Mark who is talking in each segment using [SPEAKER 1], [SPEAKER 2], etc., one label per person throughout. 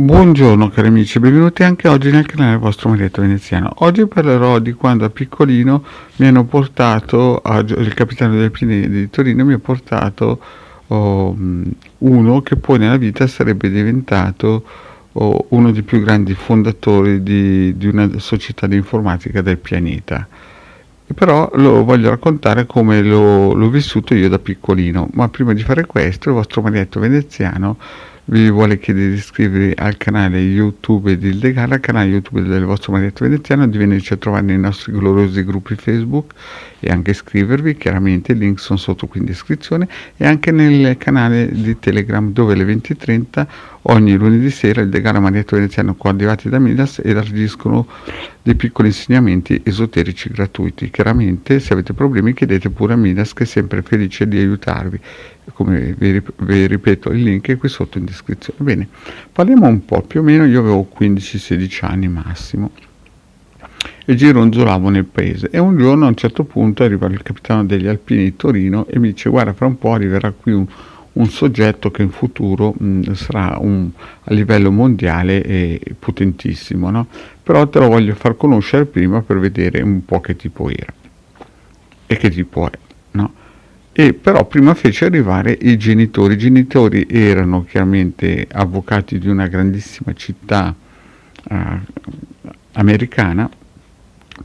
[SPEAKER 1] Buongiorno cari amici, benvenuti anche oggi nel canale vostro Marietto Veneziano. Oggi parlerò di quando a piccolino mi hanno portato, il capitano del Pinedi di Torino mi ha portato uno che poi nella vita sarebbe diventato uno dei più grandi fondatori di una società di informatica del pianeta. E però lo voglio raccontare come l'ho vissuto io da piccolino, ma prima di fare questo il vostro Marietto Veneziano vi vuole chiedere di iscrivervi al canale YouTube di Ildegala, al canale YouTube del vostro Marietto Veneziano, di venirci a trovare nei nostri gloriosi gruppi Facebook e anche iscrivervi, chiaramente i link sono sotto qui in descrizione, e anche nel canale di Telegram dove alle 20:30 ogni lunedì sera il Degala Marietto Veneziano coadiuvati da Midas elargiscono dei piccoli insegnamenti esoterici gratuiti. Chiaramente se avete problemi chiedete pure a Midas, che è sempre felice di aiutarvi. Come vi ripeto, il link è qui sotto in descrizione. Bene, parliamo un po'. Più o meno io avevo 15-16 anni massimo e gironzolavo nel paese, e un giorno a un certo punto arriva il capitano degli Alpini di Torino e mi dice: guarda, fra un po' arriverà qui un soggetto che in futuro sarà a livello mondiale e potentissimo, no? Però te lo voglio far conoscere prima per vedere un po' che tipo era e che tipo è, no? E però prima fece arrivare i genitori. I genitori erano chiaramente avvocati di una grandissima città americana,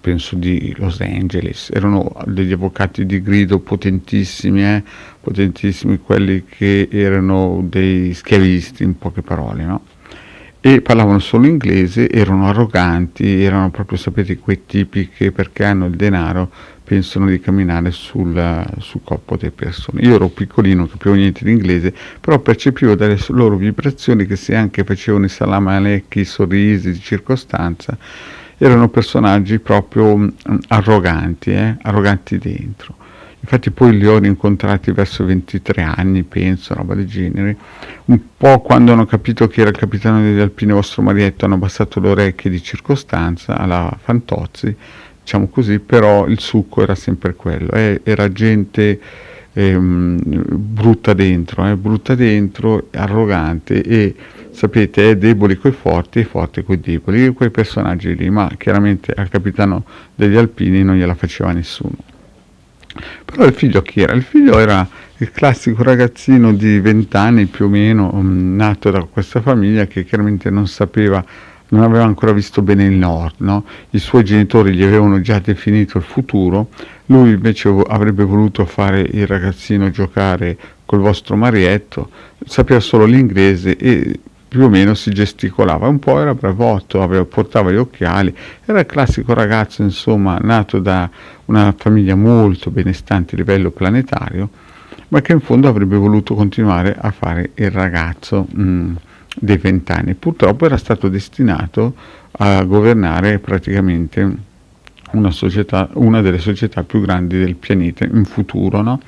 [SPEAKER 1] penso di Los Angeles. Erano degli avvocati di grido potentissimi, potentissimi, quelli che erano dei schiavisti, in poche parole, no? E parlavano solo inglese, erano arroganti, erano proprio, sapete, quei tipi che perché hanno il denaro pensano di camminare sul corpo delle persone. Io ero piccolino, non capivo niente di inglese, però percepivo dalle loro vibrazioni che, se anche facevano i salam alecchi, i sorrisi di circostanza, erano personaggi proprio arroganti, arroganti dentro. Infatti poi li ho incontrati verso 23 anni, penso, roba del genere. Un po' quando hanno capito che era il capitano degli Alpini vostro Marietto, hanno abbassato le orecchie di circostanza alla Fantozzi, diciamo così, però il succo era sempre quello. Era gente brutta dentro, arrogante, e sapete, è deboli coi forti e forti coi deboli, quei personaggi lì, ma chiaramente al capitano degli Alpini non gliela faceva nessuno. Però il figlio chi era? Il figlio era il classico ragazzino di 20 anni più o meno, nato da questa famiglia che chiaramente non aveva ancora visto bene il nord, no? I suoi genitori gli avevano già definito il futuro, lui invece avrebbe voluto fare il ragazzino, giocare col vostro Marietto, sapeva solo l'inglese e più o meno si gesticolava un po', era bravotto, portava gli occhiali, era il classico ragazzo, insomma, nato da una famiglia molto benestante a livello planetario, ma che in fondo avrebbe voluto continuare a fare il ragazzo dei 20 anni. Purtroppo era stato destinato a governare praticamente una delle società più grandi del pianeta in futuro, no?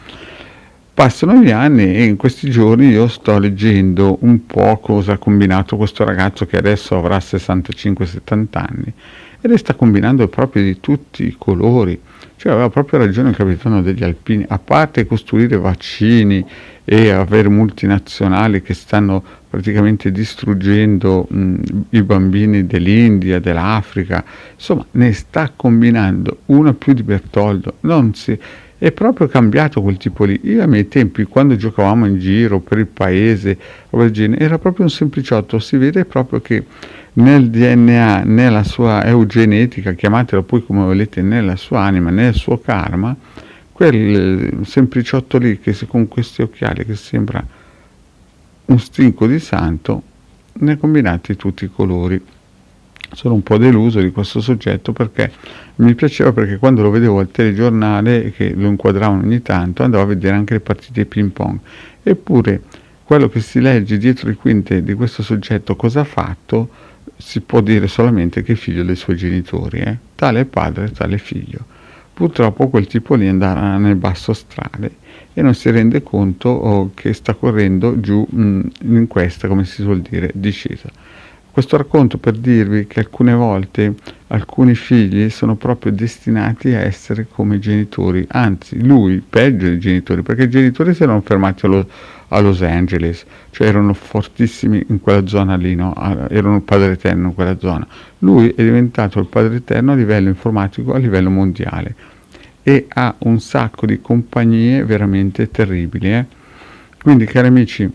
[SPEAKER 1] Passano gli anni e in questi giorni io sto leggendo un po' cosa ha combinato questo ragazzo che adesso avrà 65-70 anni, e le sta combinando proprio di tutti i colori. Cioè aveva proprio ragione il capitano degli Alpini, a parte costruire vaccini e avere multinazionali che stanno praticamente distruggendo i bambini dell'India, dell'Africa, insomma ne sta combinando una più di Bertoldo. È proprio cambiato quel tipo lì. Io ai miei tempi, quando giocavamo in giro per il paese, era proprio un sempliciotto. Si vede proprio che nel DNA, nella sua eugenetica, chiamatela poi come volete, nella sua anima, nel suo karma, quel sempliciotto lì che con questi occhiali che sembra un stinco di santo, ne ha combinati tutti i colori. Sono un po' deluso di questo soggetto, perché mi piaceva, perché quando lo vedevo al telegiornale, che lo inquadravano ogni tanto, andavo a vedere anche le partite di ping pong. Eppure quello che si legge dietro le quinte di questo soggetto, cosa ha fatto, si può dire solamente che è figlio dei suoi genitori, tale padre, tale figlio. Purtroppo quel tipo lì andrà nel basso astrale e non si rende conto che sta correndo giù in questa, come si suol dire, discesa. Questo racconto per dirvi che alcune volte alcuni figli sono proprio destinati a essere come i genitori, anzi lui peggio dei genitori, perché i genitori si erano fermati a Los Angeles, cioè erano fortissimi in quella zona lì, no? Erano il padre eterno in quella zona. Lui è diventato il padre eterno a livello informatico, a livello mondiale, e ha un sacco di compagnie veramente terribili, eh? Quindi, cari amici,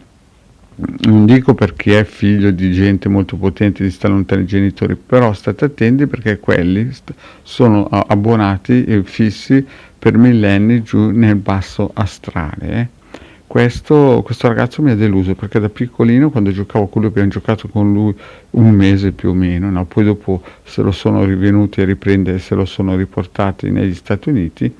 [SPEAKER 1] non dico per chi è figlio di gente molto potente di stare lontano dai genitori, però state attenti perché quelli sono abbonati e fissi per millenni giù nel basso astrale, eh. Questo ragazzo mi ha deluso perché da piccolino, quando giocavo con lui, abbiamo giocato con lui un mese più o meno, no? Poi dopo se lo sono rivenuti a riprendere, se lo sono riportati negli Stati Uniti,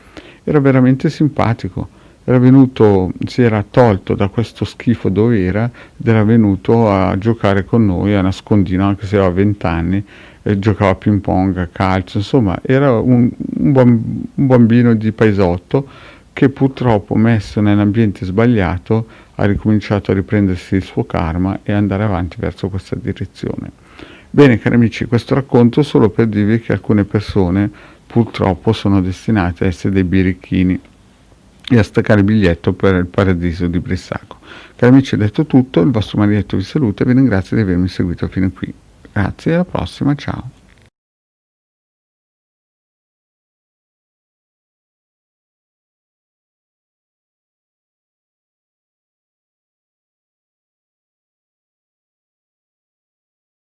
[SPEAKER 1] era veramente simpatico. Era venuto, si era tolto da questo schifo dove era ed era venuto a giocare con noi a nascondino, anche se aveva 20 anni, giocava a ping pong, a calcio, insomma era un bambino di paesotto che purtroppo, messo nell'ambiente sbagliato, ha ricominciato a riprendersi il suo karma e andare avanti verso questa direzione. Bene, cari amici, questo racconto solo per dirvi che alcune persone purtroppo sono destinate a essere dei birichini e a staccare il biglietto per il paradiso di Brissago. Cari amici, detto tutto, il vostro Marietto vi saluta e vi ringrazio di avermi seguito fino a qui. Grazie, alla prossima, ciao.